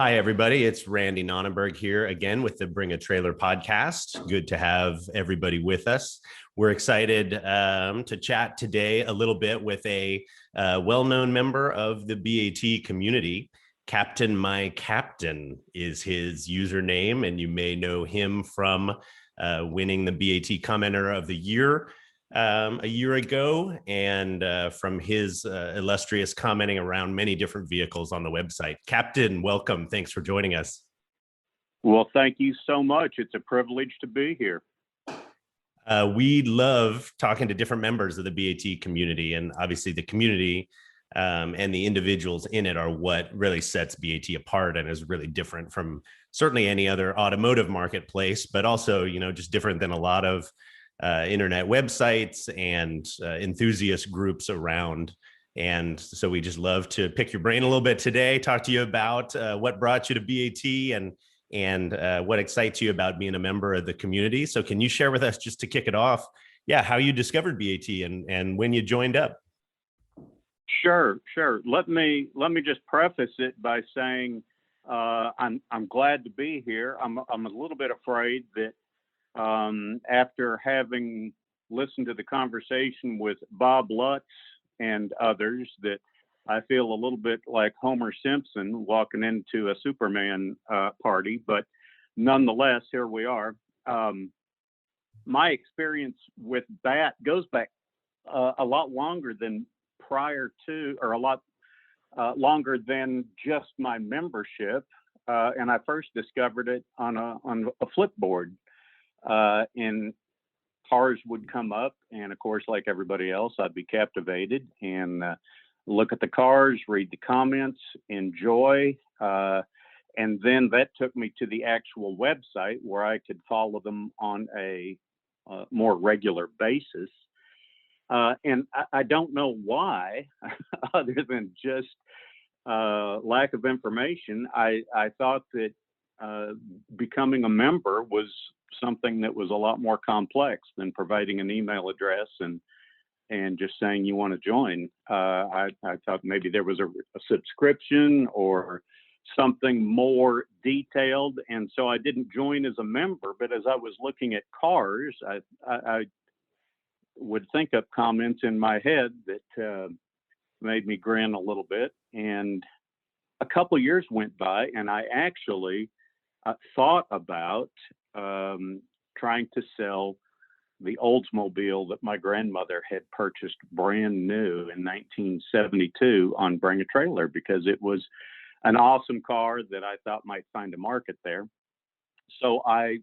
Hi, everybody. It's Randy Nonnenberg here again with the Bring a Trailer podcast. Good to have everybody with us. We're excited to chat today a little bit with a well-known member of the BaT community. CaptainMyCaptain is his username, and you may know him from winning the BaT Commenter of the Year a year ago, and from his illustrious commenting around many different vehicles on the website. Captain, welcome. Thanks for joining us. Well, thank you so much. It's a privilege to be here. We love talking to different members of the BaT community, and obviously the community and the individuals in it are what really sets BaT apart and is really different from certainly any other automotive marketplace, but also, just different than a lot of internet websites and enthusiast groups around. And so we just love to pick your brain a little bit today, talk to you about what brought you to BaT and what excites you about being a member of the community. So can you share with us, just to kick it off, how you discovered BaT and when you joined up? Sure. Let me just preface it by saying I'm glad to be here. I'm a little bit afraid that after having listened to the conversation with Bob Lutz and others, that I feel a little bit like Homer Simpson walking into a Superman party, but nonetheless, here we are. My experience with BaT goes back a lot longer than prior to, or a lot longer than just my membership. And I first discovered it on a flipboard. And cars would come up, and of course, like everybody else, I'd be captivated and look at the cars, read the comments, enjoy, and then that took me to the actual website where I could follow them on a more regular basis. And I don't know why, other than just lack of information. I thought that becoming a member was something that was a lot more complex than providing an email address and just saying you want to join. I thought maybe there was a subscription or something more detailed, and so I didn't join as a member. But as I was looking at cars, I would think up comments in my head that made me grin a little bit. And a couple of years went by, and I actually thought about trying to sell the Oldsmobile that my grandmother had purchased brand new in 1972 on Bring a Trailer, because it was an awesome car that I thought might find a market there. So I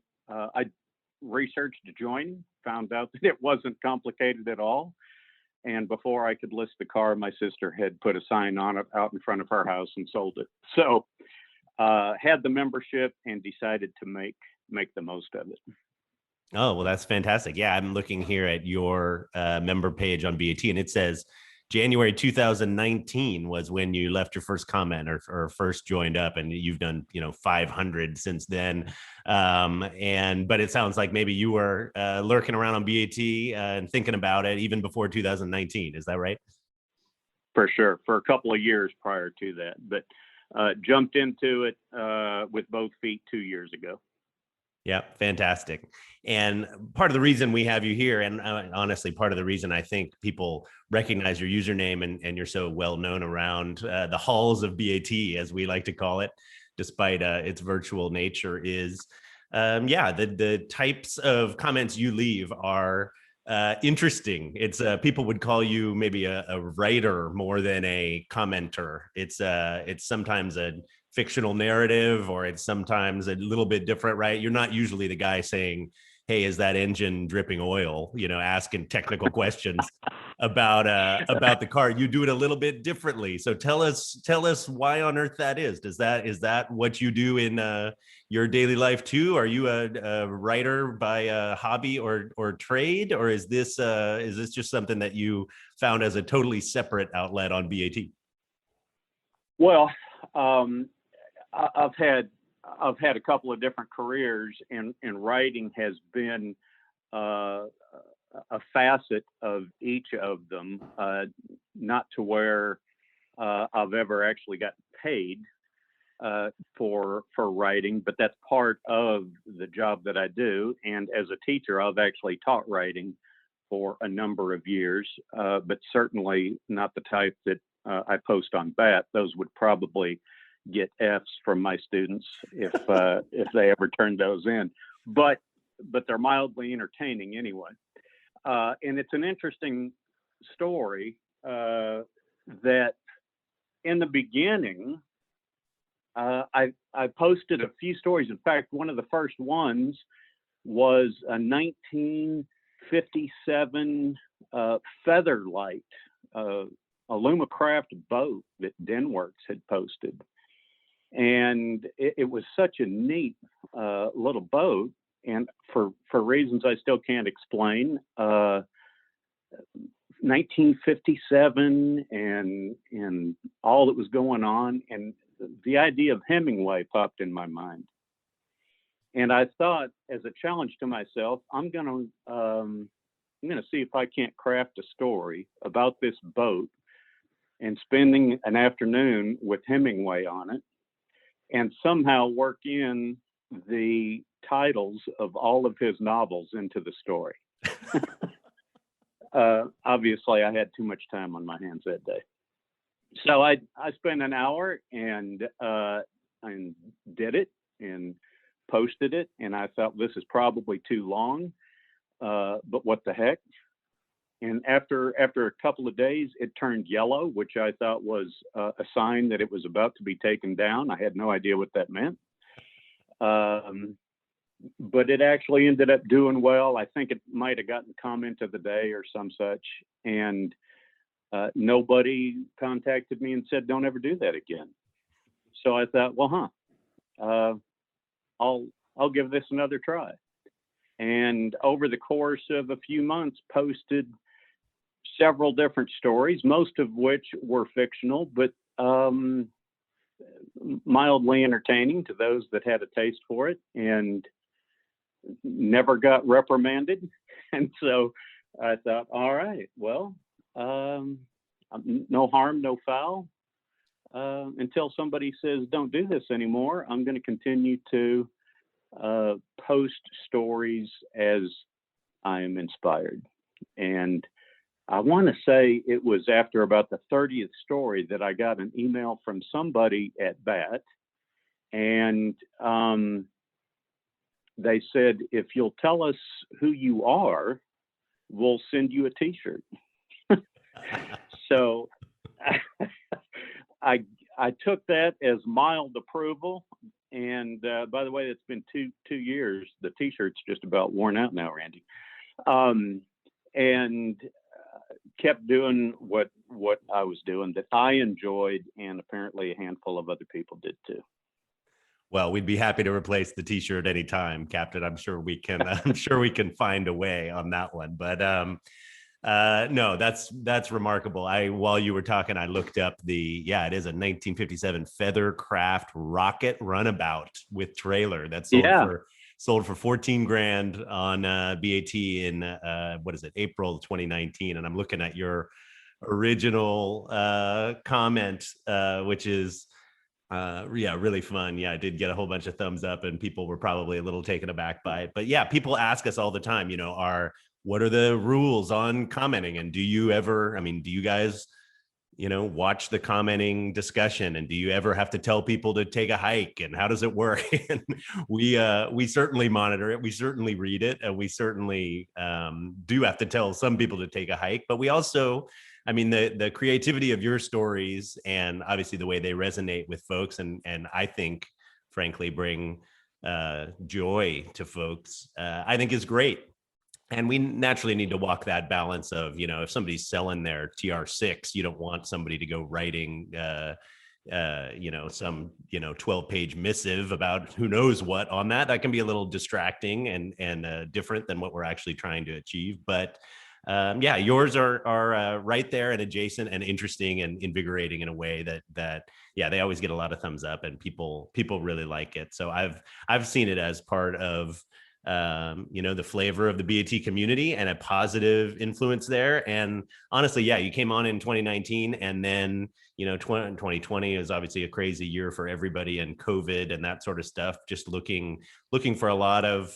researched joining, found out that it wasn't complicated at all. And before I could list the car, my sister had put a sign on it out in front of her house and sold it. So had the membership and decided to make the most of it. Oh, well, that's fantastic. Yeah, I'm looking here at your member page on BaT, and it says January 2019 was when you left your first comment or first joined up, and you've done 500 since then. But it sounds like maybe you were lurking around on BaT and thinking about it even before 2019. Is that right? For sure, for a couple of years prior to that, but jumped into it with both feet 2 years ago. Yeah, fantastic. And part of the reason we have you here, and honestly, part of the reason I think people recognize your username and you're so well known around the halls of BaT, as we like to call it, despite its virtual nature, is the types of comments you leave are interesting. It's people would call you maybe a writer more than a commenter. It's sometimes a fictional narrative, or it's sometimes a little bit different, right? You're not usually the guy saying, hey, is that engine dripping oil? Asking technical questions about the car. You do it a little bit differently. So tell us why on earth that is. Is that what you do in your daily life too? Are you a writer by hobby or trade, or is this just something that you found as a totally separate outlet on BaT? Well, I've had a couple of different careers, and writing has been a facet of each of them, not to where I've ever actually gotten paid. for writing, but that's part of the job that I do. And as a teacher, I've actually taught writing for a number of years, but certainly not the type that I post on BaT. Those would probably get Fs from my students if they ever turned those in. But they're mildly entertaining anyway. And it's an interesting story that in the beginning, I posted a few stories. In fact, one of the first ones was a 1957 Featherlight Alumacraft boat that Denworks had posted. And it was such a neat little boat. And for reasons I still can't explain, 1957 and all that was going on, and the idea of Hemingway popped in my mind. And I thought, as a challenge to myself, I'm gonna see if I can't craft a story about this boat and spending an afternoon with Hemingway on it, and somehow work in the titles of all of his novels into the story. Obviously, I had too much time on my hands that day. So I spent an hour and did it and posted it. And I thought, this is probably too long, but what the heck? And after a couple of days, it turned yellow, which I thought was a sign that it was about to be taken down. I had no idea what that meant. But it actually ended up doing well. I think it might have gotten comment of the day or some such. And nobody contacted me and said, don't ever do that again. So I thought, well, I'll give this another try. And over the course of a few months, posted several different stories, most of which were fictional, but mildly entertaining to those that had a taste for it, and never got reprimanded. And so I thought, all right, well, no harm, no foul. Until somebody says, don't do this anymore, I'm going to continue to post stories as I am inspired. And I want to say it was after about the 30th story that I got an email from somebody at BaT, and they said, if you'll tell us who you are, we'll send you a t-shirt. So I took that as mild approval. And by the way, it's been two years. The t-shirt's just about worn out now, Randy. And kept doing what I was doing that I enjoyed, and apparently a handful of other people did too. Well, we'd be happy to replace the t-shirt anytime, Captain. I'm sure we can. I'm sure we can find a way on that one. But no, that's remarkable. While you were talking, I looked up it is a 1957 Feathercraft rocket runabout with trailer that sold for 14 grand on BaT in April 2019. And I'm looking at your original comment, which is really fun. Yeah, I did get a whole bunch of thumbs up, and people were probably a little taken aback by it. But yeah, people ask us all the time, what are the rules on commenting? And do you guys, watch the commenting discussion? And do you ever have to tell people to take a hike? And how does it work? And we certainly monitor it. We certainly read it. And we certainly do have to tell some people to take a hike. But we also, the creativity of your stories, and obviously the way they resonate with folks, and I think, frankly, bring joy to folks, I think is great. And we naturally need to walk that balance of, if somebody's selling their TR6, you don't want somebody to go writing, some 12-page missive about who knows what on that. That can be a little distracting and different than what we're actually trying to achieve. But yours are right there and adjacent and interesting and invigorating in a way that they always get a lot of thumbs up, and people really like it. So I've seen it as part of the flavor of the BAT community and a positive influence there. And honestly, yeah, you came on in 2019, and then 2020 is obviously a crazy year for everybody, and COVID and that sort of stuff. Just looking for a lot of,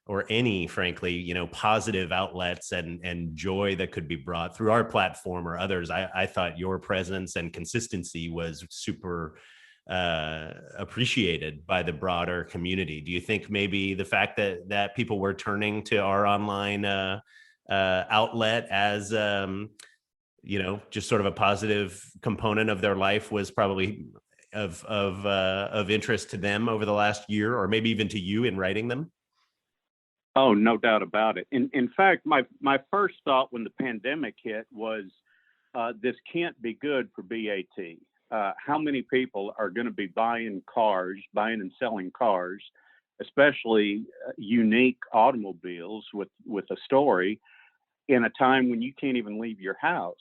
or any, frankly, positive outlets and joy that could be brought through our platform or others. I thought your presence and consistency was super appreciated by the broader community. Do you think maybe the fact that people were turning to our online outlet as just sort of a positive component of their life was probably of interest to them over the last year, or maybe even to you in writing them? Oh, no doubt about it. In fact, my first thought when the pandemic hit was, this can't be good for BAT. How many people are going to be buying and selling cars, especially unique automobiles with a story, in a time when you can't even leave your house?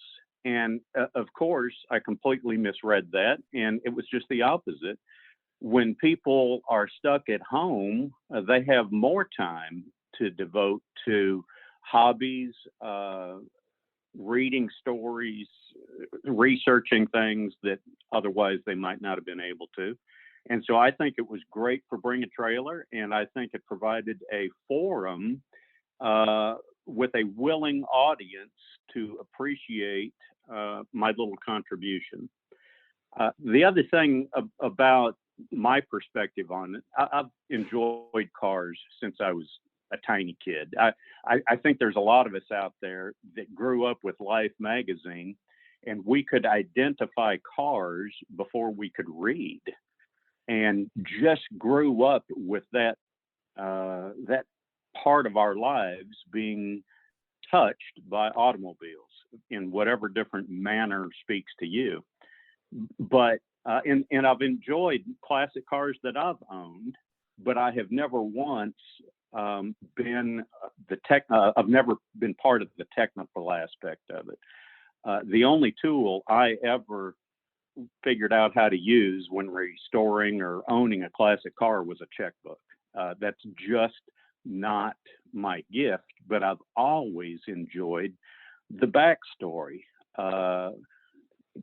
And of course, I completely misread that, and it was just the opposite. When people are stuck at home, they have more time to devote to hobbies, reading stories, researching things that otherwise they might not have been able to. And so I think it was great for Bring a Trailer, and I think it provided a forum with a willing audience to appreciate my little contribution. The other thing about my perspective on it, I've enjoyed cars since I was a tiny kid. I think there's a lot of us out there that grew up with Life magazine, and we could identify cars before we could read, and just grew up with that part of our lives being touched by automobiles in whatever different manner speaks to you. But and I've enjoyed classic cars that I've owned, but I have never once been I've never been part of the technical aspect of it. The only tool I ever figured out how to use when restoring or owning a classic car was a checkbook. That's just not my gift, but I've always enjoyed the backstory.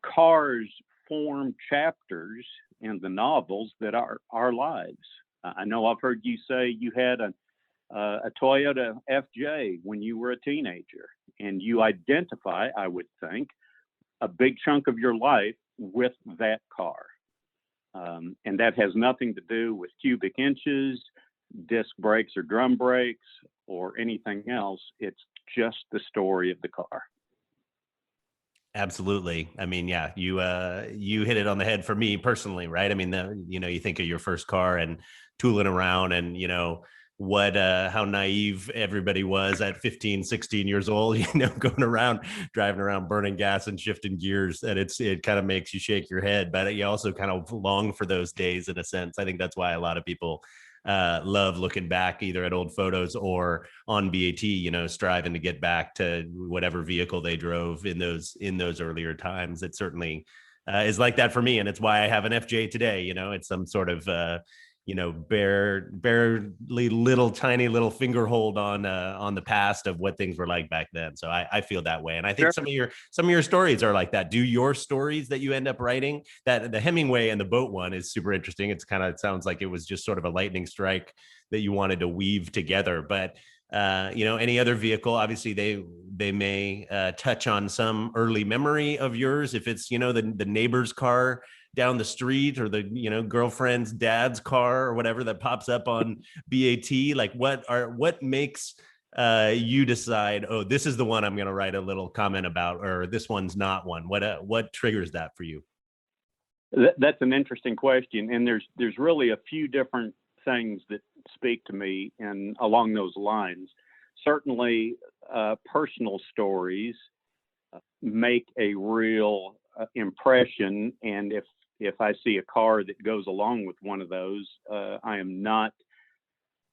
Cars form chapters in the novels that are our lives. I know I've heard you say you had a Toyota FJ when you were a teenager, and you identify, I would think, a big chunk of your life with that car. And that has nothing to do with cubic inches, disc brakes or drum brakes, or anything else. It's just the story of the car. Absolutely. I mean, yeah, you hit it on the head for me personally, right? I mean, you think of your first car and tooling around, and what how naive everybody was at 15, 16 years old, going around, driving around, burning gas and shifting gears. And it kind of makes you shake your head, but you also kind of long for those days in a sense. I think that's why a lot of people love looking back either at old photos or on BAT, striving to get back to whatever vehicle they drove in those earlier times. It certainly is like that for me. And it's why I have an FJ today. It's some sort of barely little tiny little finger hold on the past of what things were like back then. So I feel that way, and I think Sure. some of your stories are like that. Do your stories that you end up writing, that the Hemingway and the boat one is super interesting. It sounds like it was just sort of a lightning strike that you wanted to weave together. But any other vehicle, obviously they may touch on some early memory of yours, if it's the neighbor's car down the street, or the girlfriend's dad's car or whatever that pops up on BAT. Like what makes you decide, oh, this is the one I'm going to write a little comment about, or this one's not one? What triggers that for you? That's an interesting question, and there's really a few different things that speak to me and along those lines. Certainly, personal stories make a real impression, and if I see a car that goes along with one of those, I am not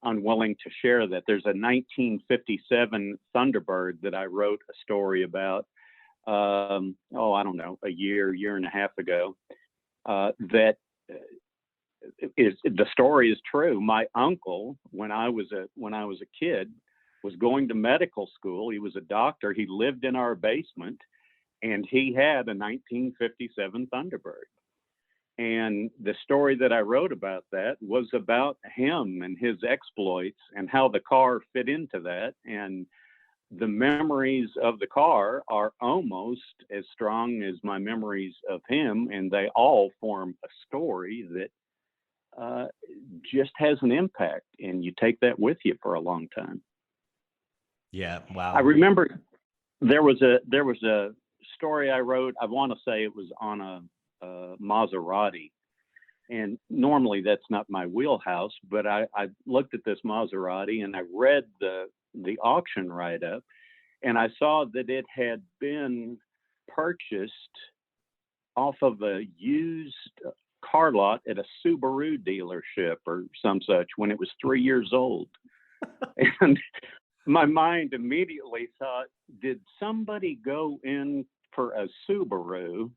unwilling to share that. There's a 1957 Thunderbird that I wrote a story about, I don't know, a year and a half ago, that the story is true. My uncle, when I was a kid, was going to medical school. He was a doctor. He lived in our basement, and he had a 1957 Thunderbird. And the story that I wrote about that was about him and his exploits and how the car fit into that. And the memories of the car are almost as strong as my memories of him, and they all form a story that just has an impact, and you take that with you for a long time. Yeah. Wow. I remember there was a story I wrote. I want to say it was on a Maserati, and normally that's not my wheelhouse, but I looked at this Maserati and I read the auction write-up, and I saw that it had been purchased off of a used car lot at a Subaru dealership or some such when it was 3 years old. And my mind immediately thought, did somebody go in for a Subaru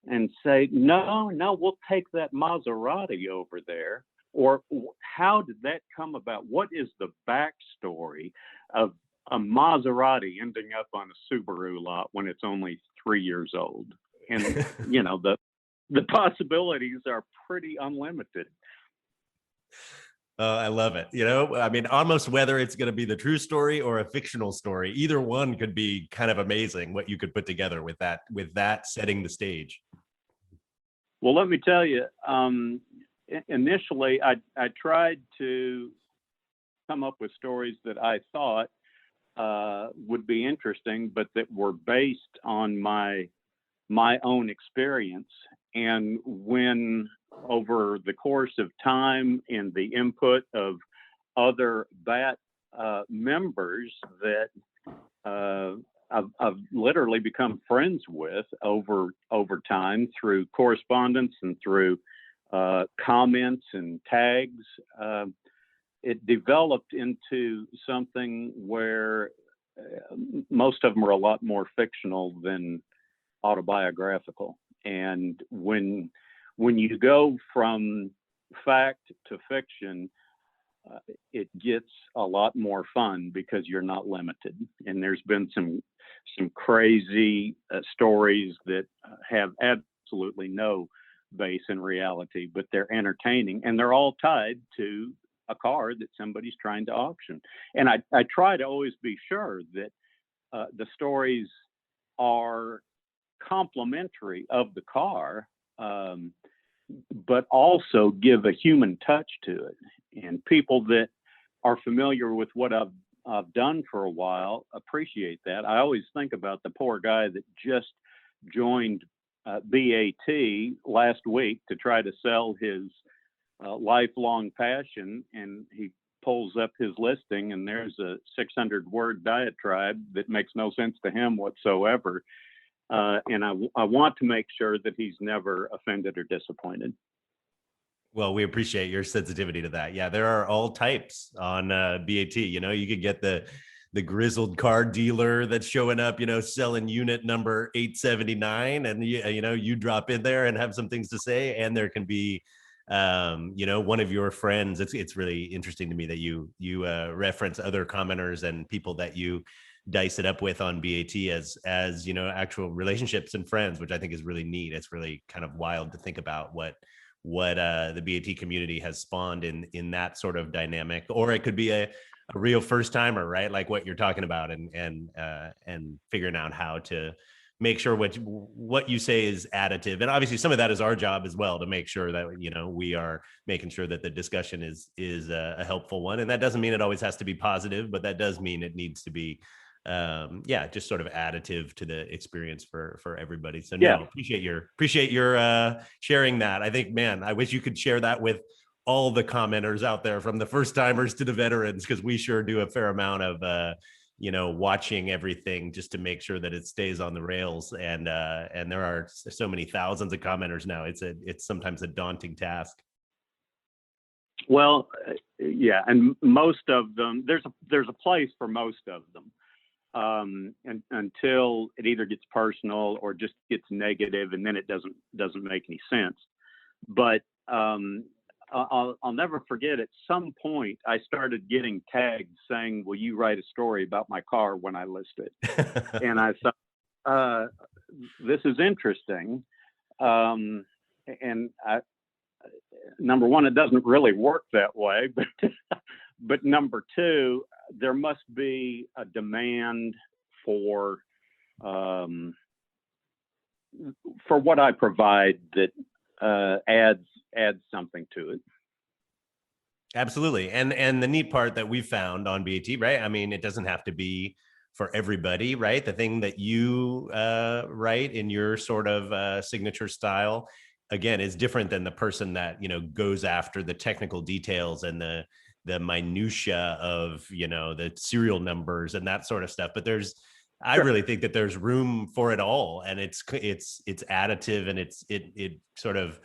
and say, no, we'll take that Maserati over there? Or how did that come about? What is the backstory of a Maserati ending up on a Subaru lot when it's only 3 years old? And, you know, the possibilities are pretty unlimited. I love it. You know, I mean, almost whether it's going to be the true story or a fictional story, either one could be kind of amazing what you could put together with that setting the stage. Well, let me tell you, initially I tried to come up with stories that I thought would be interesting, but that were based on my own experience. And when over the course of time and the input of other BaT members that I've literally become friends with over time through correspondence and through comments and tags, it developed into something where most of them are a lot more fictional than autobiographical. And when you go from fact to fiction, it gets a lot more fun because you're not limited. And there's been some crazy stories that have absolutely no base in reality, but they're entertaining, and they're all tied to a car that somebody's trying to auction. And I try to always be sure that the stories are complimentary of the car, but also give a human touch to it. And people that are familiar with what I've done for a while appreciate that. I always think about the poor guy that just joined BaT last week to try to sell his lifelong passion, and he pulls up his listing and there's a 600-word diatribe that makes no sense to him whatsoever. And I want to make sure that he's never offended or disappointed. Well, we appreciate your sensitivity to that. Yeah, there are all types on BaT. You know, you could get the grizzled car dealer that's showing up, you know, selling unit number 879, and you know, you drop in there and have some things to say. And there can be, you know, one of your friends. It's really interesting to me that you reference other commenters and people that you dice it up with on BaT as you know, actual relationships and friends, which I think is really neat. It's really kind of wild to think about what the BaT community has spawned in that sort of dynamic. Or it could be a real first timer, right? Like what you're talking about, and figuring out how to make sure what you say is additive. And obviously some of that is our job as well, to make sure that, you know, we are making sure that the discussion is a helpful one. And that doesn't mean it always has to be positive, but that does mean it needs to be just sort of additive to the experience for everybody. So no, appreciate your sharing that. I think, man, I wish you could share that with all the commenters out there, from the first timers to the veterans, because we sure do a fair amount of you know, watching everything just to make sure that it stays on the rails. And there are so many thousands of commenters now. It's sometimes a daunting task. Well, yeah, and most of them, there's a place for most of them. And until it either gets personal or just gets negative, and then it doesn't make any sense. But I'll never forget. At some point, I started getting tags saying, "Will you write a story about my car when I list it?" And I thought, this is interesting. And number one, it doesn't really work that way, but number two, there must be a demand for what I provide that adds something to it. Absolutely. And the neat part that we've found on BAT, right? I mean, it doesn't have to be for everybody, right? The thing that you write in your sort of signature style, again, is different than the person that, goes after the technical details and the minutia of, the serial numbers and that sort of stuff. But I really think that there's room for it all, and it's additive, and it sort of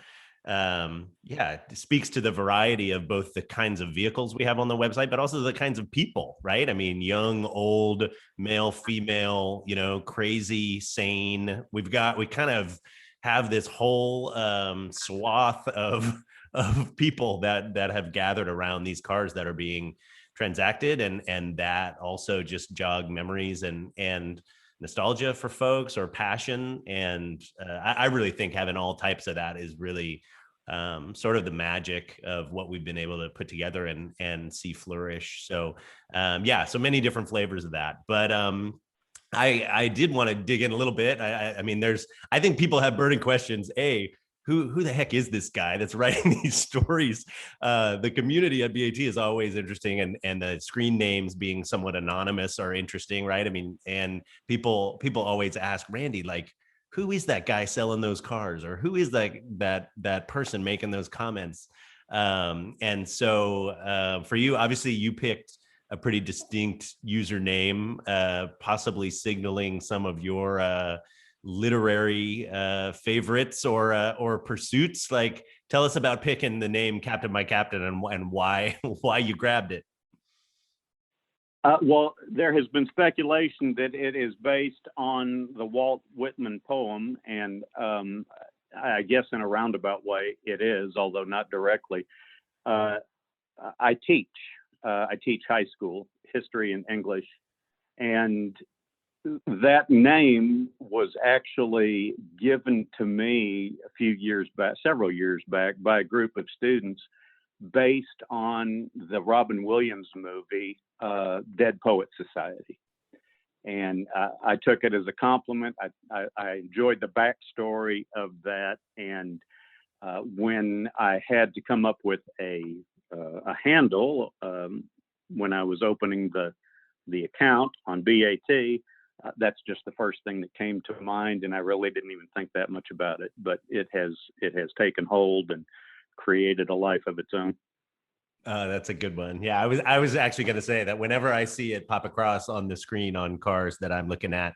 it speaks to the variety of both the kinds of vehicles we have on the website, but also the kinds of people, right? I mean, young, old, male, female, crazy, sane. We kind of have this whole swath of people that have gathered around these cars that are being transacted, and that also just jog memories and nostalgia for folks, or passion. And I really think having all types of that is really sort of the magic of what we've been able to put together and see flourish. So so many different flavors of that. But I did want to dig in a little bit. I mean, I think people have burning questions. Who the heck is this guy that's writing these stories? The community at BAT is always interesting, and the screen names being somewhat anonymous are interesting, right? I mean, and people always ask Randy, like, who is that guy selling those cars, or who is that person making those comments? And so for you, obviously, you picked a pretty distinct username, possibly signaling some of your literary favorites or pursuits. Like, tell us about picking the name CaptainMyCaptain and why you grabbed it. Well, there has been speculation that it is based on the Walt Whitman poem, and I guess in a roundabout way it is, although not directly. I teach high school history and English, and that name was actually given to me several years back, by a group of students, based on the Robin Williams movie, Dead Poet Society. And I took it as a compliment. I enjoyed the backstory of that. And when I had to come up with a handle, when I was opening the account on BAT, that's just the first thing that came to mind, and I really didn't even think that much about it. But it has taken hold and created a life of its own. That's a good one. Yeah, I was actually going to say that whenever I see it pop across on the screen on cars that I'm looking at,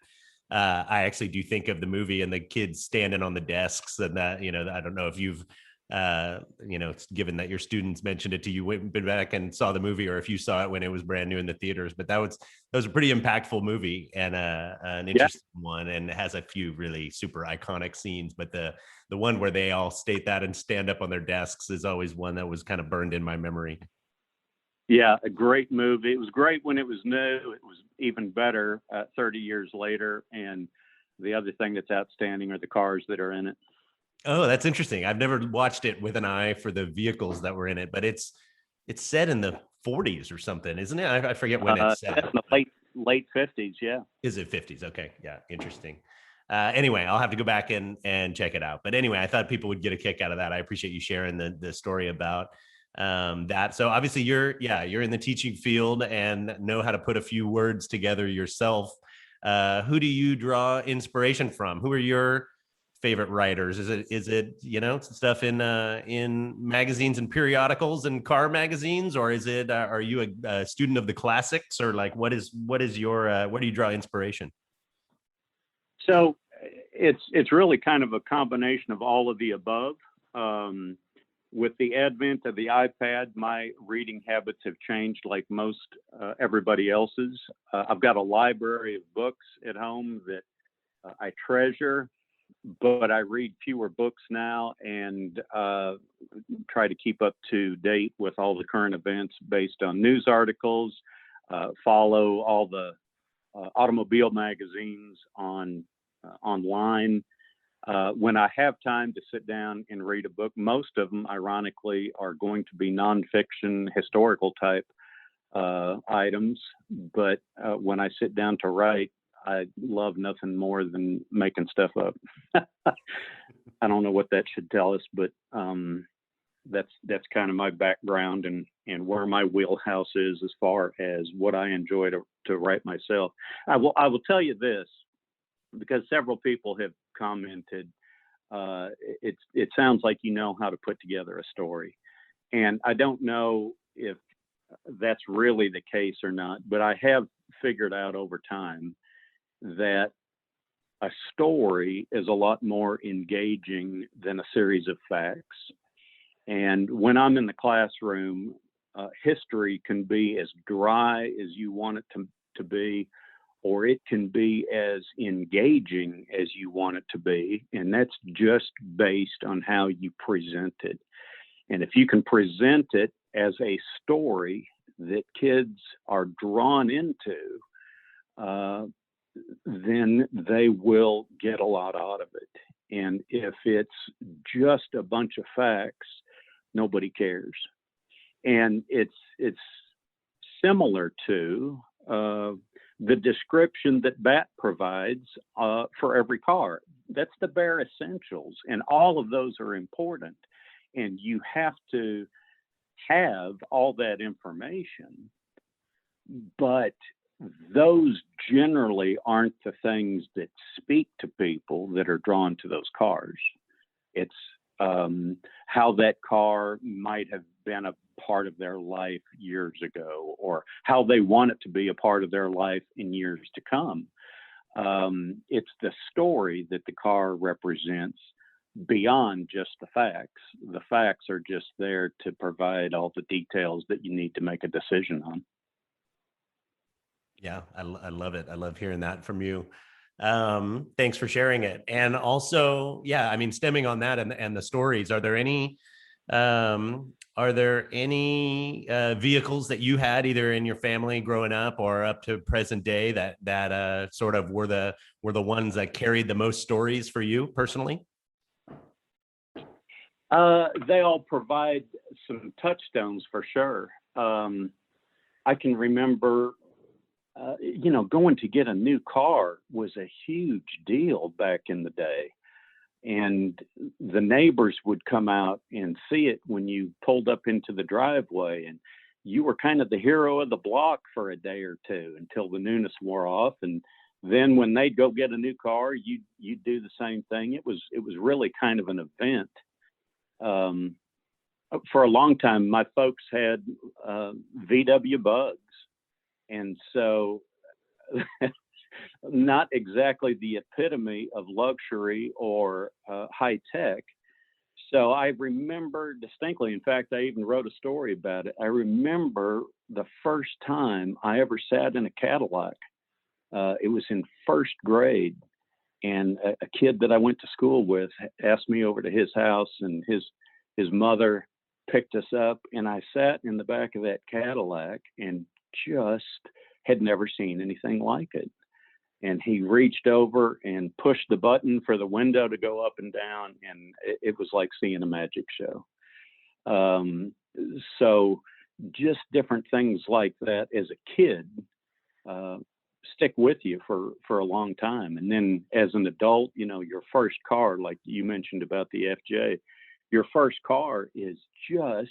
I actually do think of the movie and the kids standing on the desks, and that, I don't know if you've given that your students mentioned it to you, went back and saw the movie, or if you saw it when it was brand new in the theaters. But that was a pretty impactful movie, and an interesting one, and it has a few really super iconic scenes. But the one where they all state that and stand up on their desks is always one that was kind of burned in my memory. Yeah, a great movie. It was great when it was new. It was even better 30 years later. And the other thing that's outstanding are the cars that are in it. Oh, that's interesting. I've never watched it with an eye for the vehicles that were in it, but it's set in the 40s or something, isn't it? I forget when it's set. In the late 50s, yeah. Is it 50s? Okay, yeah, interesting. Anyway, I'll have to go back and check it out. But anyway, I thought people would get a kick out of that. I appreciate you sharing the story about that. So obviously you're in the teaching field and know how to put a few words together yourself. Who do you draw inspiration from? Who are your favorite writers? Is it stuff in magazines and periodicals and car magazines, or is it are you a student of the classics, or like what is your where do you draw inspiration? So it's really kind of a combination of all of the above. With the advent of the iPad, my reading habits have changed like most everybody else's. I've got a library of books at home that I treasure, but I read fewer books now and try to keep up to date with all the current events based on news articles, follow all the automobile magazines online. When I have time to sit down and read a book, most of them, ironically, are going to be nonfiction, historical type items. But when I sit down to write, I love nothing more than making stuff up. I don't know what that should tell us, but that's kind of my background and where my wheelhouse is as far as what I enjoy to write myself. I will tell you this, because several people have commented, it sounds like you know how to put together a story. And I don't know if that's really the case or not, but I have figured out over time that a story is a lot more engaging than a series of facts. And when I'm in the classroom, history can be as dry as you want it to be, or it can be as engaging as you want it to be. And that's just based on how you present it. And if you can present it as a story that kids are drawn into, then they will get a lot out of it. And if it's just a bunch of facts, nobody cares. And it's similar to the description that BaT provides for every car. That's the bare essentials, and all of those are important. And you have to have all that information, but those generally aren't the things that speak to people that are drawn to those cars. It's how that car might have been a part of their life years ago, or how they want it to be a part of their life in years to come. It's the story that the car represents beyond just the facts. The facts are just there to provide all the details that you need to make a decision on. Yeah, I love it. I love hearing that from you. Thanks for sharing it. And also, yeah, I mean, stemming on that and the stories, are there any vehicles that you had either in your family growing up or up to present day that sort of were the ones that carried the most stories for you personally? They all provide some touchstones for sure. I can remember, going to get a new car was a huge deal back in the day. And the neighbors would come out and see it when you pulled up into the driveway. And you were kind of the hero of the block for a day or two until the newness wore off. And then when they'd go get a new car, you'd do the same thing. It was really kind of an event. For a long time, my folks had VW Bugs. And so not exactly the epitome of luxury or high tech. So I remember distinctly, in fact, I even wrote a story about it. I remember the first time I ever sat in a Cadillac. It was in first grade, and a kid that I went to school with asked me over to his house, and his mother picked us up, and I sat in the back of that Cadillac and just had never seen anything like it. And he reached over and pushed the button for the window to go up and down, and it was like seeing a magic show. So just different things like that as a kid stick with you for a long time. And then as an adult, your first car, like you mentioned about the FJ, your first car is just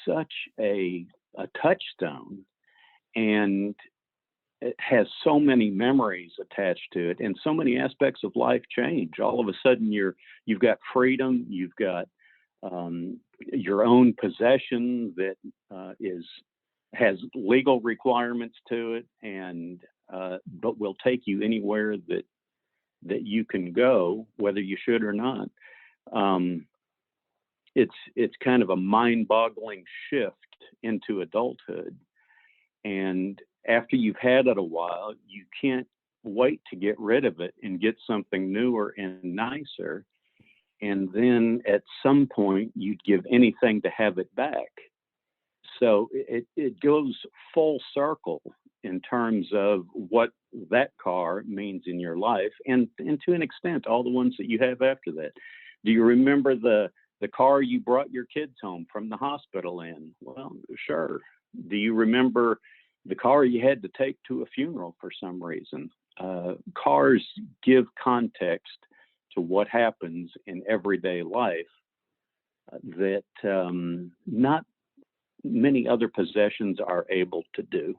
such a touchstone, and it has so many memories attached to it, and so many aspects of life change. All of a sudden, you've got freedom, you've got your own possession that has legal requirements to it, and but will take you anywhere that you can go, whether you should or not. It's kind of a mind-boggling shift into adulthood, and after you've had it a while, you can't wait to get rid of it and get something newer and nicer. And then at some point, you'd give anything to have it back. So it goes full circle in terms of what that car means in your life, and to an extent, all the ones that you have after that. Do you remember the car you brought your kids home from the hospital in? Well, sure. Do you remember the car you had to take to a funeral for some reason? Cars give context to what happens in everyday life that not many other possessions are able to do.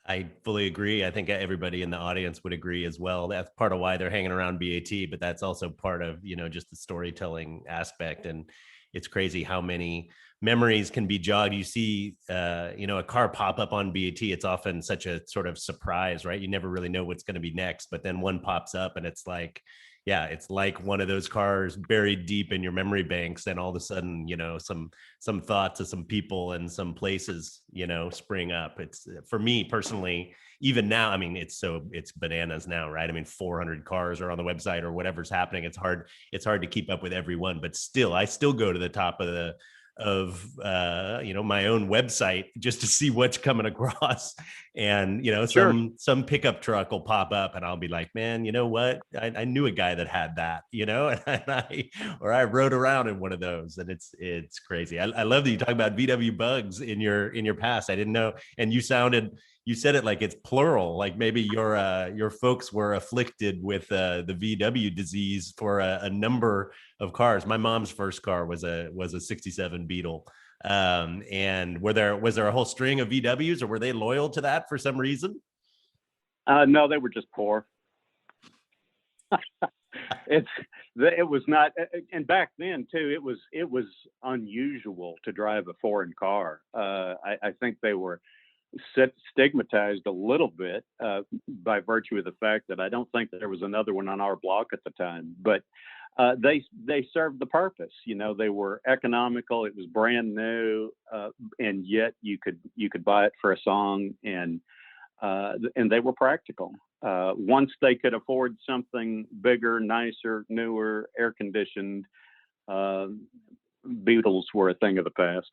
I fully agree. I think everybody in the audience would agree as well. That's part of why they're hanging around BAT, but that's also part of, just the storytelling aspect. And it's crazy how many memories can be jogged. You see, a car pop up on BAT. It's often such a sort of surprise, right? You never really know what's going to be next, but then one pops up and it's like, yeah, it's like one of those cars buried deep in your memory banks. And all of a sudden, some thoughts of some people and some places, spring up. It's, for me personally, even now, I mean, it's bananas now, right? I mean, 400 cars are on the website or whatever's happening. It's hard to keep up with everyone, but still, I still go to the top of my own website just to see what's coming across. And Sure. some pickup truck will pop up and I'll be like, man, you know what, I knew a guy that had that, or I rode around in one of those. And it's crazy. I love that you talk about VW bugs in your past. I didn't know. And you said it like it's plural, like maybe your folks were afflicted with the VW disease for a number of cars. My mom's first car was a 67 Beetle. And was there a whole string of VWs, or were they loyal to that for some reason? No, they were just poor. it was not, and back then too, it was unusual to drive a foreign car. I think they were stigmatized a little bit by virtue of the fact that I don't think that there was another one on our block at the time, but they served the purpose. They were economical. It was brand new, and yet you could buy it for a song, and they were practical. Once they could afford something bigger, nicer, newer, air conditioned, Beetles were a thing of the past.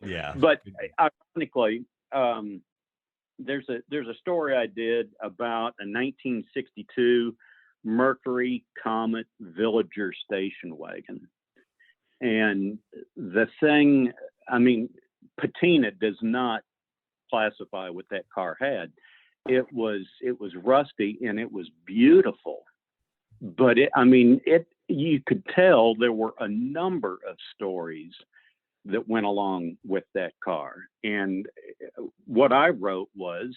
Yeah. But ironically, there's a story I did about a 1962 Mercury Comet Villager station wagon. And the thing, I mean, patina does not classify what that car had. It was rusty and it was beautiful, but you could tell there were a number of stories that went along with that car. And what I wrote was,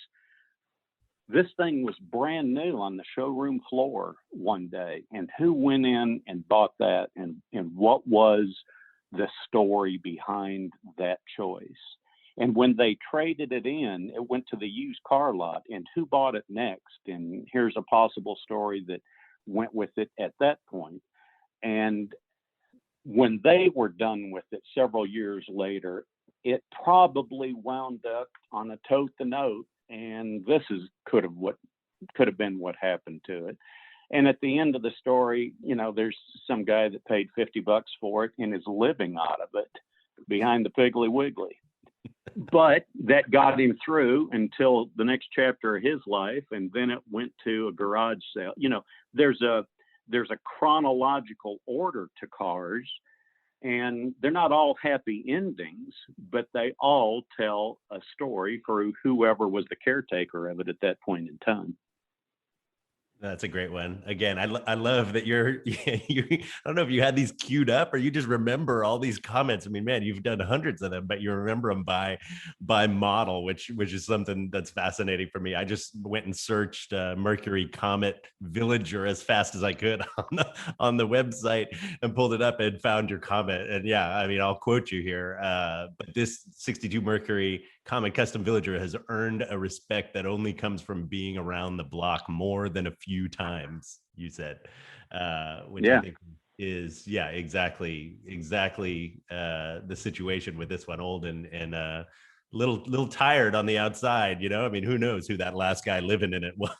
this thing was brand new on the showroom floor one day, and who went in and bought that, and what was the story behind that choice? And when they traded it in, it went to the used car lot, and who bought it next? And here's a possible story that went with it at that point. And when they were done with it several years later, it probably wound up on a tote the note, and this could have been what happened to it. And at the end of the story, there's some guy that paid $50 for it and is living out of it behind the Piggly Wiggly. But that got him through until the next chapter of his life, and then it went to a garage sale. There's a chronological order to cars, and they're not all happy endings, but they all tell a story for whoever was the caretaker of it at that point in time. That's a great one. Again, I love that I don't know if you had these queued up or you just remember all these comments. I mean, man, you've done hundreds of them, but you remember them by model, which is something that's fascinating for me. I just went and searched Mercury Comet Villager as fast as I could on the website and pulled it up and found your comment. And yeah, I mean, I'll quote you here. But this 62 Mercury Comet Custom Villager has earned a respect that only comes from being around the block more than a few times, you said, which I think is exactly the situation with this one. Old and little tired on the outside, you know. I mean, who knows who that last guy living in it was.